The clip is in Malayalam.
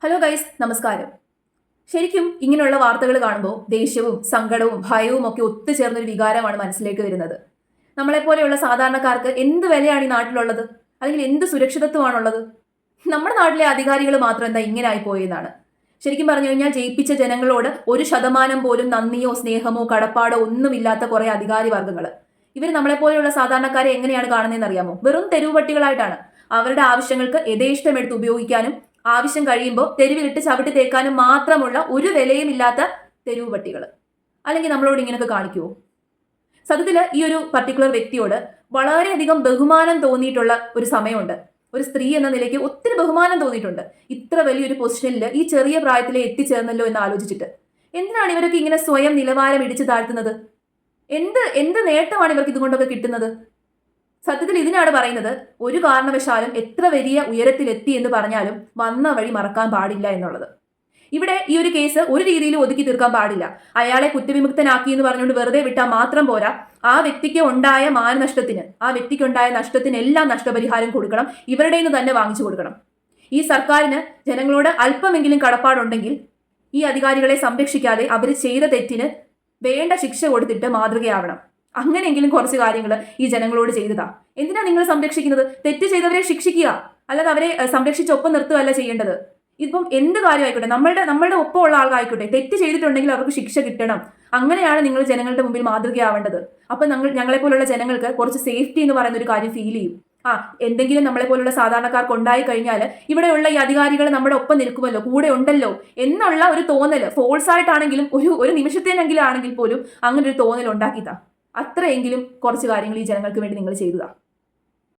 ഹലോ ഗൈസ്, നമസ്കാരം. ശരിക്കും ഇങ്ങനെയുള്ള വാർത്തകൾ കാണുമ്പോൾ ദേഷ്യവും സങ്കടവും ഭയവും ഒക്കെ ഒത്തുചേർന്നൊരു വികാരമാണ് മനസ്സിലേക്ക് വരുന്നത്. നമ്മളെപ്പോലെയുള്ള സാധാരണക്കാർക്ക് എന്ത് വിലയാണ് ഈ നാട്ടിലുള്ളത്? അല്ലെങ്കിൽ എന്ത് സുരക്ഷിതത്വമാണുള്ളത്? നമ്മുടെ നാട്ടിലെ അധികാരികൾ മാത്രം എന്താ ഇങ്ങനെ ആയിപ്പോയെന്നാണ്. ശരിക്കും പറഞ്ഞു കഴിഞ്ഞാൽ ജയിപ്പിച്ച ജനങ്ങളോട് 1% പോലും നന്ദിയോ സ്നേഹമോ കടപ്പാടോ ഒന്നുമില്ലാത്ത കുറെ അധികാരി വർഗ്ഗങ്ങൾ. ഇവർ നമ്മളെപ്പോലെയുള്ള സാധാരണക്കാരെ എങ്ങനെയാണ് കാണുന്നതെന്ന് അറിയാമോ? വെറും തെരുവ് പട്ടികളായിട്ടാണ്. അവരുടെ ആവശ്യങ്ങൾക്ക് യഥേഷ്ടം എടുത്ത് ഉപയോഗിക്കാനും ആവശ്യം കഴിയുമ്പോൾ തെരുവിലിട്ട് ചവിട്ടി തേക്കാനും മാത്രമുള്ള ഒരു വിലയും ഇല്ലാത്ത തെരുവ് പട്ടികൾ. അല്ലെങ്കിൽ നമ്മളോട് ഇങ്ങനെയൊക്കെ കാണിക്കുമോ? സത്യത്തിൽ ഈ ഒരു പർട്ടിക്കുലർ വ്യക്തിയോട് വളരെയധികം ബഹുമാനം തോന്നിയിട്ടുള്ള ഒരു സമയമുണ്ട്. ഒരു സ്ത്രീ എന്ന നിലയ്ക്ക് ഒത്തിരി ബഹുമാനം തോന്നിയിട്ടുണ്ട്. ഇത്ര വലിയൊരു പൊസിഷനിൽ ഈ ചെറിയ പ്രായത്തിൽ എത്തിച്ചേർന്നല്ലോ എന്ന് ആലോചിച്ചിട്ട്. എന്തിനാണ് ഇവരൊക്കെ ഇങ്ങനെ സ്വയം നിലവാരം ഇടിച്ചു താഴ്ത്തുന്നത്? എന്ത് നേട്ടമാണ് ഇവർക്ക് ഇതുകൊണ്ടൊക്കെ കിട്ടുന്നത്? സത്യത്തിൽ ഇതിനാണ് പറയുന്നത്, ഒരു കാരണവശാലും എത്ര വലിയ ഉയരത്തിലെത്തി എന്ന് പറഞ്ഞാലും വന്ന വഴി മറക്കാൻ പാടില്ല എന്നുള്ളത്. ഇവിടെ ഈ ഒരു കേസ് ഒരു രീതിയിലും ഒതുക്കി തീർക്കാൻ പാടില്ല. അയാളെ കുറ്റവിമുക്തനാക്കി എന്ന് പറഞ്ഞുകൊണ്ട് വെറുതെ വിട്ടാൽ മാത്രം പോരാ. ആ വ്യക്തിക്ക് ഉണ്ടായ മാനനഷ്ടത്തിന്, ആ വ്യക്തിക്കുണ്ടായ നഷ്ടത്തിന് എല്ലാം നഷ്ടപരിഹാരം കൊടുക്കണം. ഇവരുടെ നിന്ന് തന്നെ വാങ്ങിച്ചു കൊടുക്കണം. ഈ സർക്കാരിന് ജനങ്ങളോട് അല്പമെങ്കിലും കടപ്പാടുണ്ടെങ്കിൽ ഈ അധികാരികളെ സംരക്ഷിക്കാതെ അവർ ചെയ്ത തെറ്റിന് വേണ്ട ശിക്ഷ കൊടുത്തിട്ട് മാതൃകയാവണം. അങ്ങനെയെങ്കിലും കുറച്ച് കാര്യങ്ങൾ ഈ ജനങ്ങളോട് ചെയ്തതാ. എന്തിനാ നിങ്ങൾ സംരക്ഷിക്കുന്നത്? തെറ്റ് ചെയ്തവരെ ശിക്ഷിക്കുക, അല്ലാതെ അവരെ സംരക്ഷിച്ചൊപ്പം നിർത്തുകയല്ല ചെയ്യേണ്ടത്. ഇപ്പം എന്ത് കാര്യമായിക്കോട്ടെ, നമ്മളുടെ ഒപ്പമുള്ള ആൾക്കായിക്കോട്ടെ, തെറ്റ് ചെയ്തിട്ടുണ്ടെങ്കിൽ അവർക്ക് ശിക്ഷ കിട്ടണം. അങ്ങനെയാണ് നിങ്ങൾ ജനങ്ങളുടെ മുമ്പിൽ മാതൃകയാവേണ്ടത്. അപ്പൊ ഞങ്ങളെപ്പോലുള്ള ജനങ്ങൾക്ക് കുറച്ച് സേഫ്റ്റി എന്ന് പറയുന്ന ഒരു കാര്യം ഫീൽ ചെയ്യും. എന്തെങ്കിലും നമ്മളെപ്പോലുള്ള സാധാരണക്കാർക്ക് ഉണ്ടായി കഴിഞ്ഞാൽ ഇവിടെയുള്ള ഈ അധികാരികൾ നമ്മുടെ ഒപ്പം നിൽക്കുമല്ലോ, കൂടെ ഉണ്ടല്ലോ എന്നുള്ള ഒരു തോന്നൽ, ഫോൾസ് ആയിട്ടാണെങ്കിലും ഒരു നിമിഷത്തേനെങ്കിലും ആണെങ്കിൽ പോലും അങ്ങനെ ഒരു തോന്നൽ ഉണ്ടാക്കിത്താ. അത്രയെങ്കിലും കുറച്ച് കാര്യങ്ങൾ ഈ ജനങ്ങൾക്ക് വേണ്ടി നിങ്ങൾ ചെയ്തതാ.